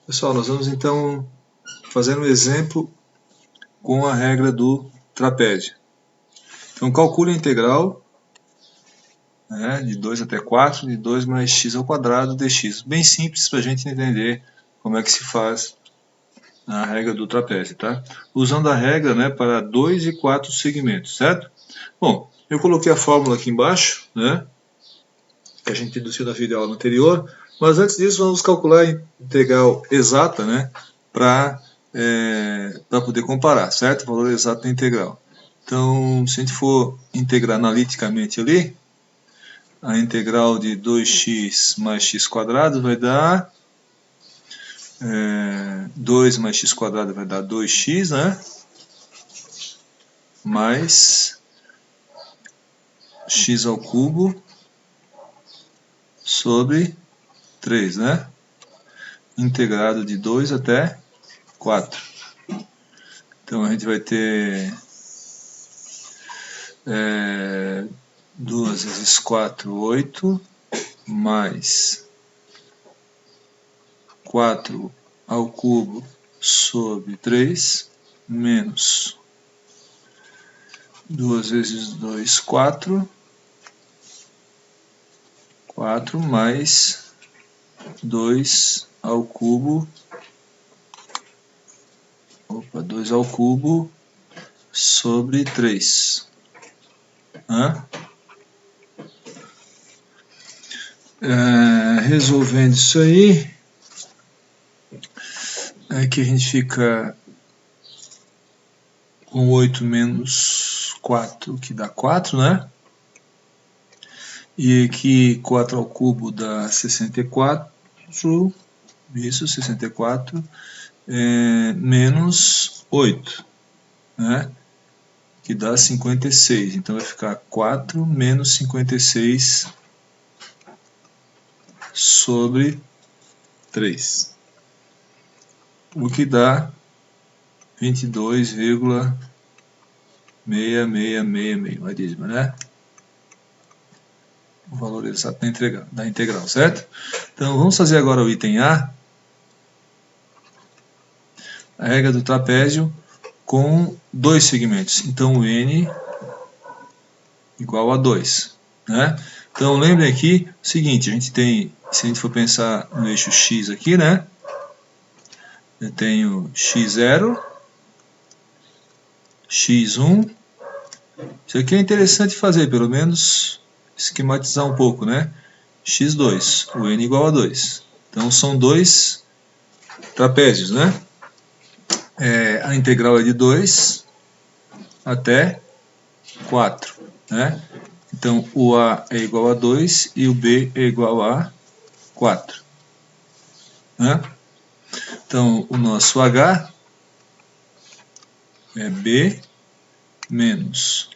Pessoal, nós vamos então fazer um exemplo com a regra do trapézio. Então calcule a integral, de 2 até 4 de 2 mais x ao quadrado dx. Bem simples para a gente entender como é que se faz a regra do trapézio, tá? Usando a regra, para 2 e 4 segmentos, certo? Bom, eu coloquei a fórmula aqui embaixo, que a gente deduziu na videoaula anterior, mas antes disso vamos calcular a integral exata, para poder comparar, certo? O valor exato da integral. Então, se a gente for integrar analiticamente ali, a integral de 2x mais x quadrado vai dar 2 mais x quadrado vai dar 2x, mais x ao cubo sobre 3, integrado de 2 até 4. Então a gente vai ter 2 vezes 4, 8, mais 4 ao cubo sobre 3, menos 2 vezes 2, 4, 4 mais 2 ao cubo, 2 ao cubo sobre 3. Resolvendo isso aí, aqui a gente fica com 8 menos 4, que dá 4, E aqui 4 ao cubo dá 64, isso, 64, menos 8, que dá 56. Então vai ficar 4 menos 56 sobre 3, o que dá 22,6666, uma dízima, o valor exato da integral, certo? Então vamos fazer agora o item A, a regra do trapézio com 2 segmentos. Então o n igual a 2. Então lembrem aqui o seguinte, a gente tem, se a gente for pensar no eixo x aqui, eu tenho x0, x1, isso aqui é interessante fazer, pelo menos esquematizar um pouco, x2, o n igual a 2. Então são dois trapézios, a integral é de 2 até 4, Então o A é igual a 2 e o B é igual a 4. Então o nosso H é B menos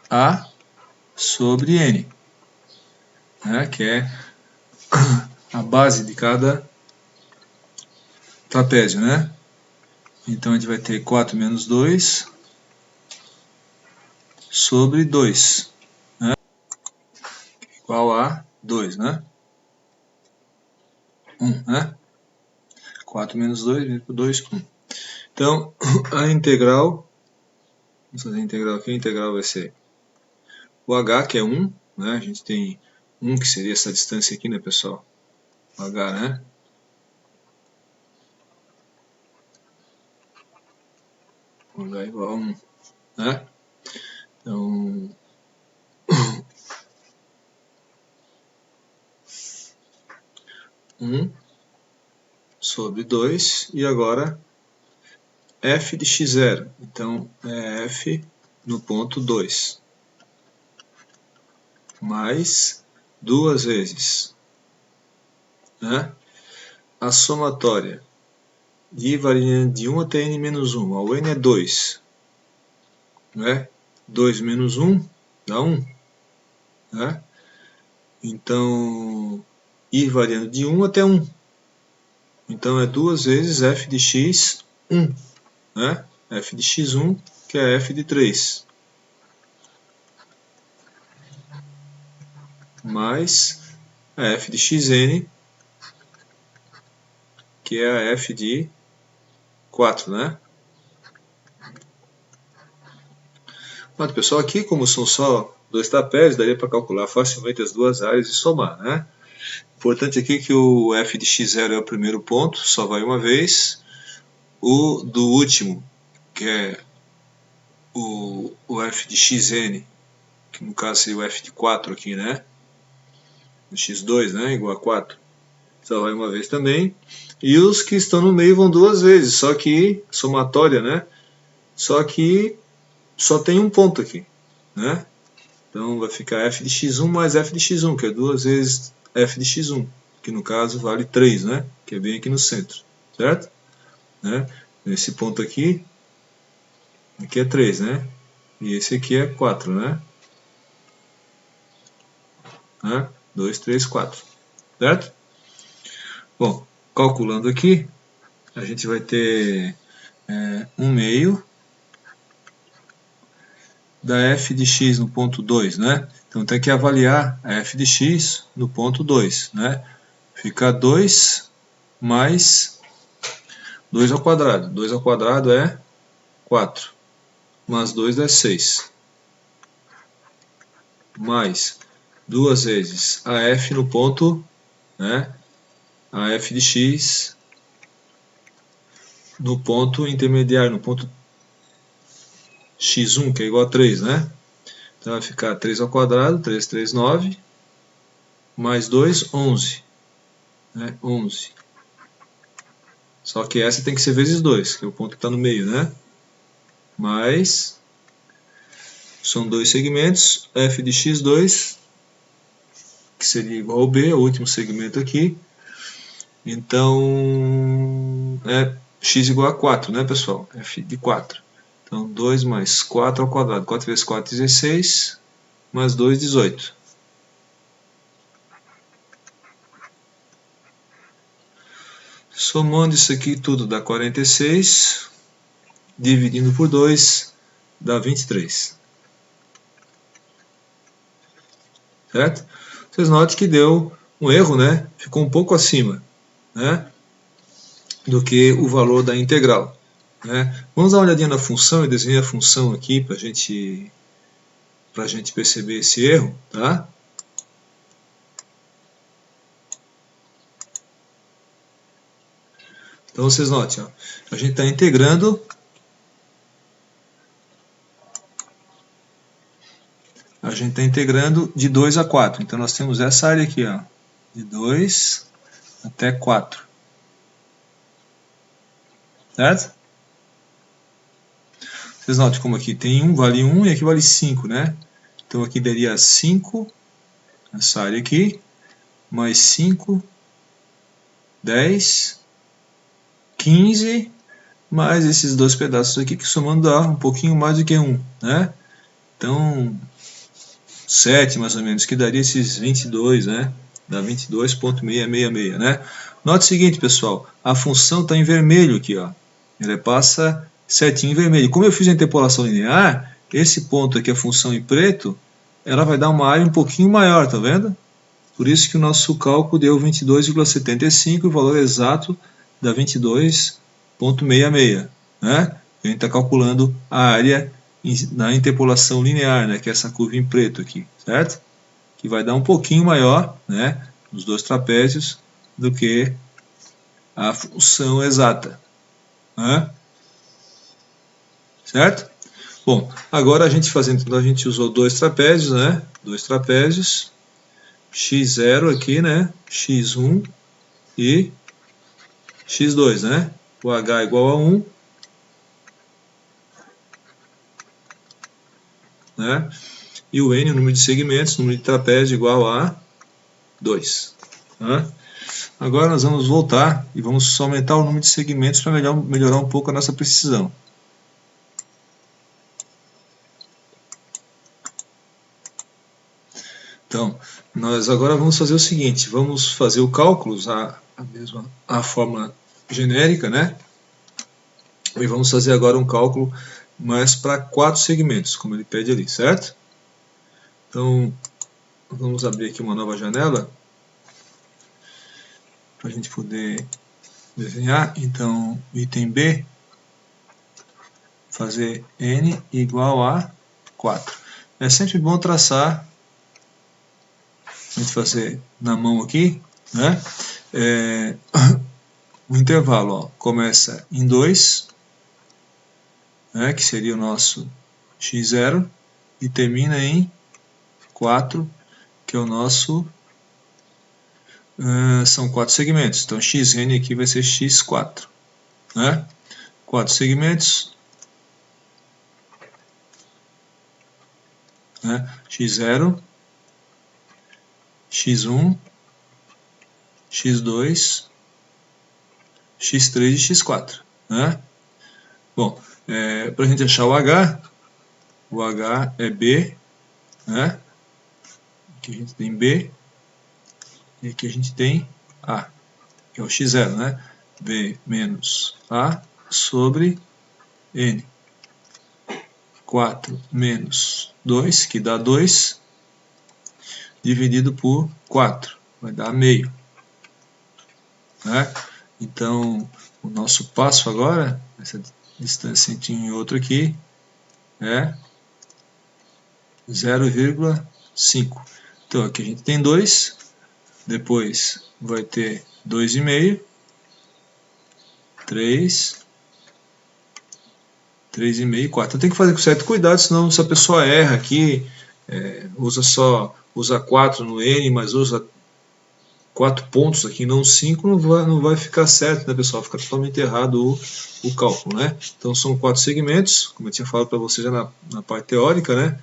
A sobre N, que é a base de cada trapézio, Então a gente vai ter 4 menos 2 sobre 2, igual a 2, 1, 4 menos 2, vem por 2, 1. Então a integral, vamos fazer a integral aqui, a integral vai ser o H, que é 1, a gente tem 1 que seria essa distância aqui, pessoal? O H, O H igual a 1, Então, 1 sobre 2, e agora f de x0, então é f no ponto 2, mais 2 vezes a somatória de I variando de 1 até n menos 1, o n é 2, 2 menos 1 dá 1, então I variando de 1 até 1, então é 2 vezes f de x 1, f de x1, que é f de 3, mais f de xn, aqui é a f de 4, né? Mas, pessoal, aqui como são só dois trapézios, daria para calcular facilmente as duas áreas e somar, né? Importante aqui que o f de x0 é o primeiro ponto, só vai uma vez. O do último, que é o f de xn, que no caso seria o f de 4 aqui, né? O x2, né? Igual a 4. Só vai uma vez também. E os que estão no meio vão duas vezes, só que somatória, né? Só que só tem um ponto aqui, né? Então vai ficar f de x1 mais f de x1, que é duas vezes f de x1, que no caso vale 3, né? Que é bem aqui no centro, certo? Né? Esse ponto aqui é 3, né? E esse aqui é 4, né? 2, 3, 4, certo? Bom, calculando aqui, a gente vai ter 1/2 da f de x no ponto 2, né? Então tem que avaliar a f de x no ponto 2, né? Fica 2 mais 2 ao quadrado. 2 ao quadrado é 4. Mais 2 é 6. Mais 2 vezes a f no ponto, né? A f de x no ponto intermediário, no ponto x1, que é igual a 3, né? Então vai ficar 3 ao quadrado, 3, 3, 9, mais 2, 11. Né? 11. Só que essa tem que ser vezes 2, que é o ponto que está no meio, né? Mais, são dois segmentos, f de x2, que seria igual ao b, o último segmento aqui. Então, é x igual a 4, né, pessoal? f de 4. Então, 2 mais 4 ao quadrado. 4 vezes 4, 16, mais 2, 18. Somando isso aqui tudo dá 46, dividindo por 2 dá 23. Certo? Vocês notem que deu um erro, né? Ficou um pouco acima, né? Do que o valor da integral. Né? Vamos dar uma olhadinha na função e desenhar a função aqui para a gente perceber esse erro. Tá? Então vocês notem, ó, a gente está integrando de 2 a 4. Então nós temos essa área aqui, ó, de 2 até 4. Certo? Vocês notem como aqui tem 1 vale 1 e aqui vale 5, né? Então aqui daria 5, essa área aqui, mais 5, 10, 15, mais esses dois pedaços aqui, que somando dá um pouquinho mais do que 1, né? Então, 7 mais ou menos, que daria esses 22, né? Dá 22,666, né? Note o seguinte, pessoal, a função está em vermelho aqui, ó. Ela passa certinho em vermelho. Como eu fiz a interpolação linear, esse ponto aqui, a função em preto, ela vai dar uma área um pouquinho maior, tá vendo? Por isso que o nosso cálculo deu 22,75 e o valor exato dá 22,66, né? A gente está calculando a área na interpolação linear, né? Que é essa curva em preto aqui, certo? Que vai dar um pouquinho maior, né? Nos dois trapézios do que a função exata, né? Certo? Bom, agora a gente fazendo, então a gente usou dois trapézios, né? Dois trapézios, x0 aqui, né? x1 e x2, né? O h igual a 1, né? E o n, o número de segmentos, o número de trapézio igual a 2. Tá? Agora nós vamos voltar e vamos aumentar o número de segmentos para melhorar um pouco a nossa precisão. Então, nós agora vamos fazer o seguinte, vamos fazer o cálculo, usar a fórmula genérica, né? E vamos fazer agora um cálculo mais para 4 segmentos, como ele pede ali, certo? Então, vamos abrir aqui uma nova janela, para a gente poder desenhar, então, item B, fazer n igual a 4. É sempre bom traçar, a gente fazer na mão aqui, né? O intervalo, ó, começa em 2, né, que seria o nosso x0, e termina em 4, que é o nosso, são 4 segmentos, então xn aqui vai ser x4, né? 4 segmentos, né? x0, x1, x2, x3 e x4, né? Bom, para a gente achar o H é B, né? Aqui a gente tem B, e aqui a gente tem A, que é o x0, né? B menos A sobre N. 4 menos 2, que dá 2, dividido por 4, vai dar meio. Né? Então, o nosso passo agora, essa distância entre um e outro aqui, é 0,5. Então, aqui a gente tem 2, depois vai ter 2,5, 3, 3,5 e 4. Então tem que fazer com certo cuidado, senão se a pessoa erra aqui, usa 4 no N, mas usa 4 pontos aqui, não 5, não vai ficar certo, né, pessoal? Fica totalmente errado o cálculo, né? Então são 4 segmentos, como eu tinha falado para você já na parte teórica, né?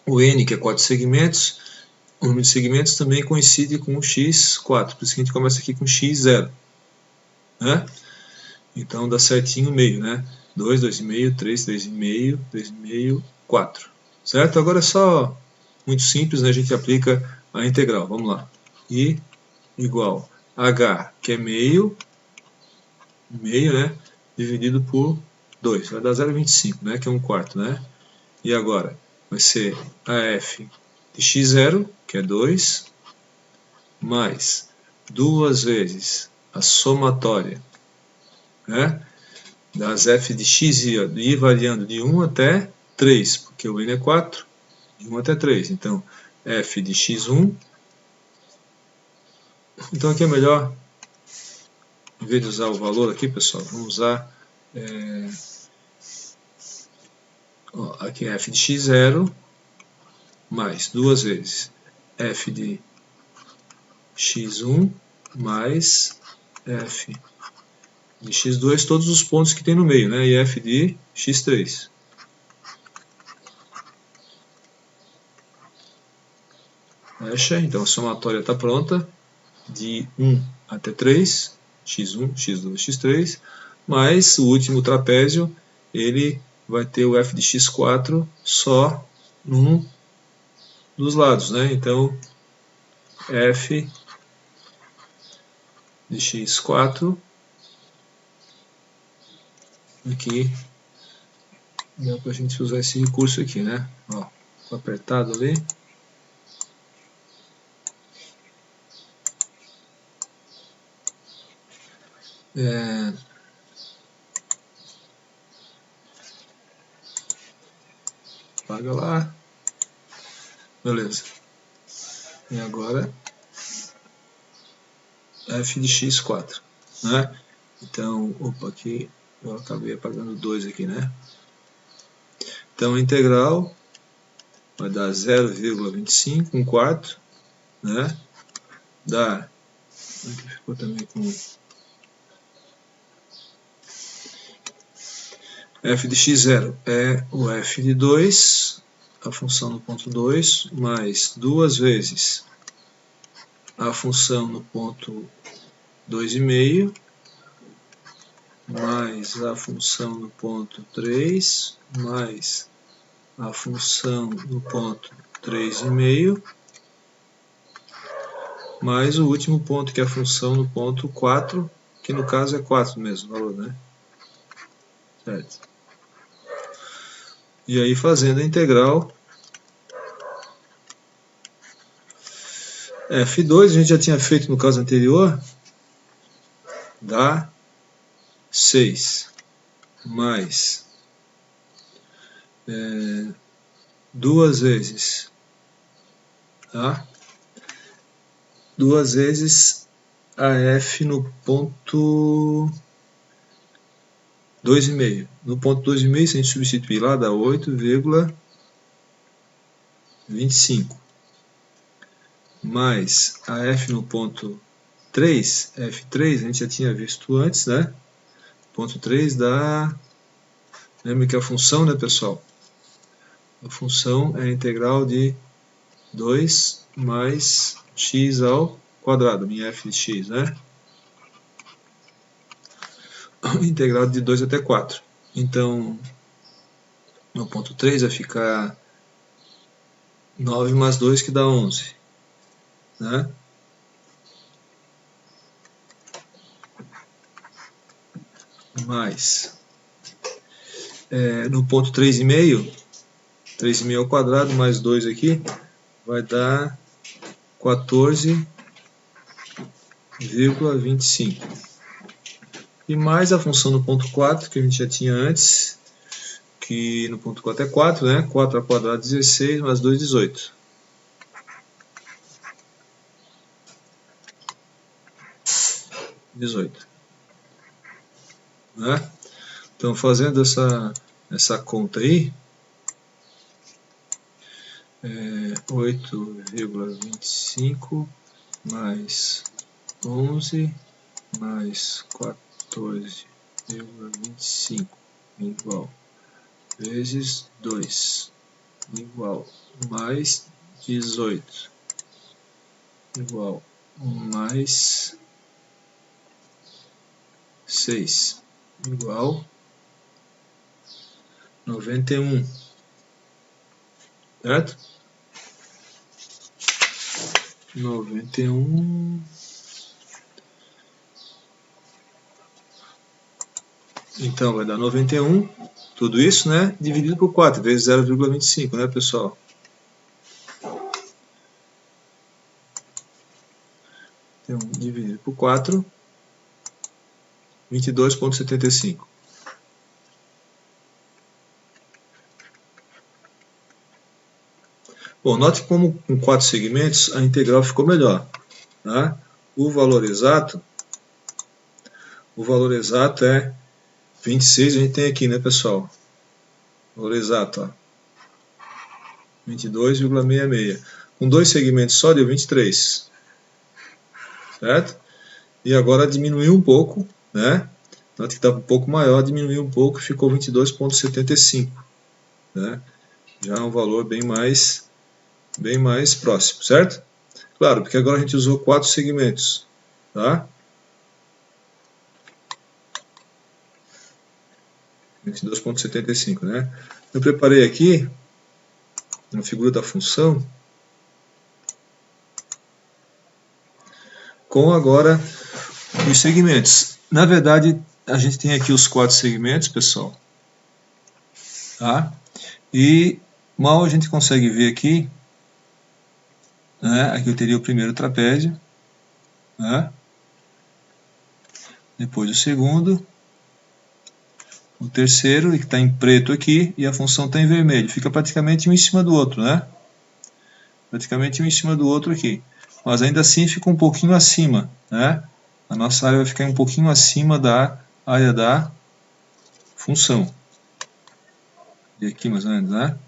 O N, que é 4 segmentos, o número de segmentos também coincide com o x4, por isso que a gente começa aqui com x0, né? Então dá certinho o meio, né? 2, 2,5, 3, 3,5, 3,5, 4. Certo? Agora é só muito simples, né? A gente aplica a integral. Vamos lá. I igual H, que é meio, né? Dividido por 2. Vai dar 0,25, né? Que é 1/4, né? E agora vai ser AF de x0, que é 2, mais 2 vezes a somatória, né? Das f de x e ir variando de 1 até 3, porque o n é 4, de 1 até 3. Então, f de x1. Então, aqui é melhor, em vez de usar o valor aqui, pessoal, vamos usar, aqui é f de x0, mais 2 vezes f de x1, mais f de x2, todos os pontos que tem no meio, né? E f de x3. Fecha, então a somatória está pronta, de 1 até 3, x1, x2, x3, mas o último trapézio, ele vai ter o f de x4 só num dos lados, né? Então, f de x4, aqui, dá para a gente usar esse recurso aqui, né? Ó, apertado ali. Apaga lá. Beleza. E agora, f de x4, né? Então, opa, aqui eu acabei apagando 2 aqui, né? Então, a integral vai dar 0,25, 1/4, né? Dá, aqui ficou também com f de x0 é o f de 2, a função no ponto 2, mais 2 vezes a função no ponto 2,5, mais a função no ponto 3, mais a função no ponto 3,5, mais o último ponto, que é a função no ponto 4, que no caso é 4 mesmo, o valor, né? Certo. E aí, fazendo a integral, f2 a gente já tinha feito no caso anterior, dá 6 mais 2 vezes, tá? 2 vezes a f no ponto 2,5. No ponto 2,5, se a gente substituir lá, dá 8,25. Mais a f no ponto 3, F3, a gente já tinha visto antes, né? Ponto 3 dá... Lembra que a função, né, pessoal? A função é a integral de 2 mais x ao quadrado, minha f de x, né? Integral de 2 até 4. Então, no ponto 3 vai ficar 9 mais 2, que dá 11. Né? Mais, no ponto 3,5, 3,5 ao quadrado, mais 2 aqui, vai dar 14,25. E mais a função do ponto 4, que a gente já tinha antes, que no ponto 4 é 4, né? 4 ao quadrado, 16, mais 2, 18. Né? Então, fazendo essa conta aí, 8,25 mais 11 mais 14,25 igual vezes 2 igual mais 18 igual mais 6 igual 91, certo? 91. Então vai dar 91, tudo isso, né? Dividido por 4, vezes 0,25, né, pessoal? Então, dividido por 4, 22,75. Bom, note como com 4 segmentos a integral ficou melhor. Tá? O valor exato é 26, a gente tem aqui, né, pessoal? O valor exato, ó, 22,66. Com 2 segmentos só deu 23. Certo? E agora diminuiu um pouco, né? Note que estava um pouco maior, diminuiu um pouco e ficou 22,75. Né? Já é um valor bem mais próximo, certo? Claro, porque agora a gente usou 4 segmentos, tá? 22,75, né? Eu preparei aqui, na figura da função, com agora os segmentos. Na verdade, a gente tem aqui os 4 segmentos, pessoal, tá? E mal a gente consegue ver aqui, né? Aqui eu teria o primeiro trapézio, né? Depois o segundo, o terceiro, que está em preto aqui, e a função está em vermelho. Fica praticamente um em cima do outro, né? Praticamente um em cima do outro aqui. Mas ainda assim fica um pouquinho acima, né? A nossa área vai ficar um pouquinho acima da área da função. E aqui mais ou menos, né?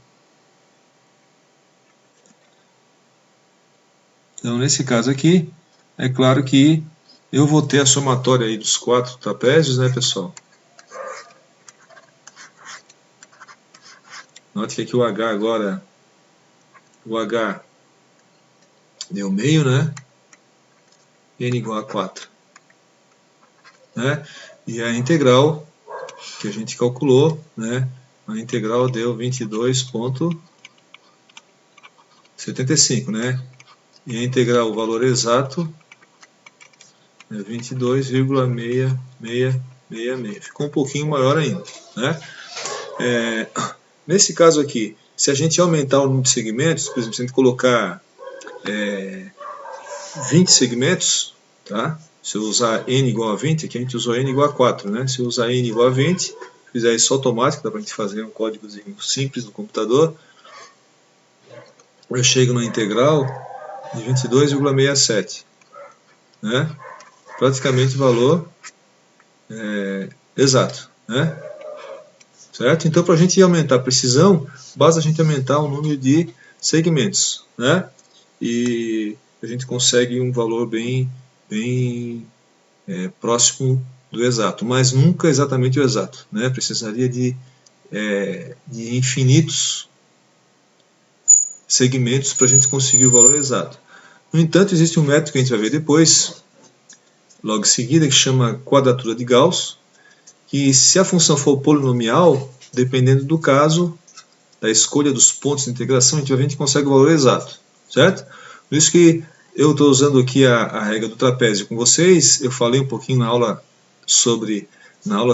Então, nesse caso aqui, é claro que eu vou ter a somatória aí dos 4 trapézios, né, pessoal? Note que aqui o H agora, o H deu meio, né? N igual a 4. Né? E a integral que a gente calculou, né? A integral deu 22,75, né? E a integral, o valor exato, é 22,6666. Ficou um pouquinho maior ainda, né? Nesse caso aqui, se a gente aumentar o número de segmentos, por exemplo, se a gente colocar 20 segmentos, tá? Se eu usar n igual a 20, aqui a gente usou n igual a 4, né? Se eu usar n igual a 20, fizer isso automático, dá para a gente fazer um códigozinho simples no computador, eu chego na integral de 22,67, né? Praticamente valor exato, né? Certo? Então, para a gente aumentar a precisão, basta a gente aumentar o número de segmentos, né? E a gente consegue um valor bem próximo do exato, mas nunca exatamente o exato, né? Precisaria de infinitos segmentos para a gente conseguir o valor exato. No entanto, existe um método que a gente vai ver depois, logo em seguida, que chama quadratura de Gauss, que se a função for polinomial, dependendo do caso, da escolha dos pontos de integração, a gente consegue o valor exato, certo? Por isso que eu estou usando aqui a regra do trapézio com vocês. Eu falei um pouquinho na aula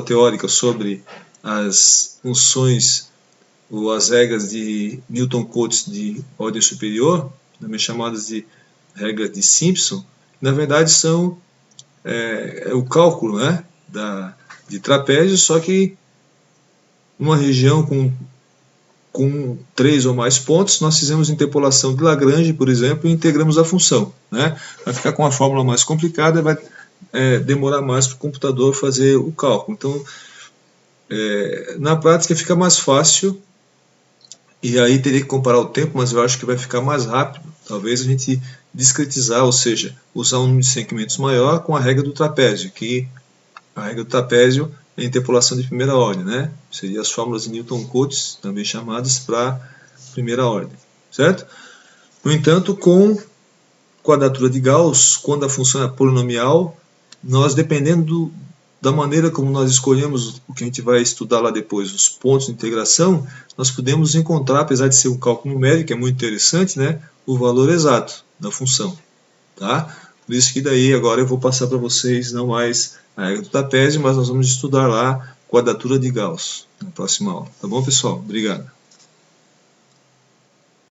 teórica sobre as funções ou as regras de Newton-Cotes de ordem superior, também chamadas de regra de Simpson. Na verdade são o cálculo, né, de trapézio, só que numa região com 3 ou mais pontos, nós fizemos interpolação de Lagrange, por exemplo, e integramos a função, né? Vai ficar com uma fórmula mais complicada, vai demorar mais para o computador fazer o cálculo. Então, na prática fica mais fácil, e aí teria que comparar o tempo, mas eu acho que vai ficar mais rápido. Talvez a gente discretizar, ou seja, usar um número de segmentos maior com a regra do trapézio, que a regra do trapézio é a interpolação de primeira ordem, né? Seriam as fórmulas de Newton-Cotes, também chamadas para primeira ordem, certo? No entanto, com quadratura de Gauss, quando a função é polinomial, nós, dependendo da maneira como nós escolhemos o que a gente vai estudar lá depois, os pontos de integração, nós podemos encontrar, apesar de ser um cálculo numérico, que é muito interessante, né, o valor exato da função, tá? Por isso que daí agora eu vou passar para vocês não mais a regra do trapézio, mas nós vamos estudar lá quadratura de Gauss na próxima aula. Tá bom, pessoal? Obrigado.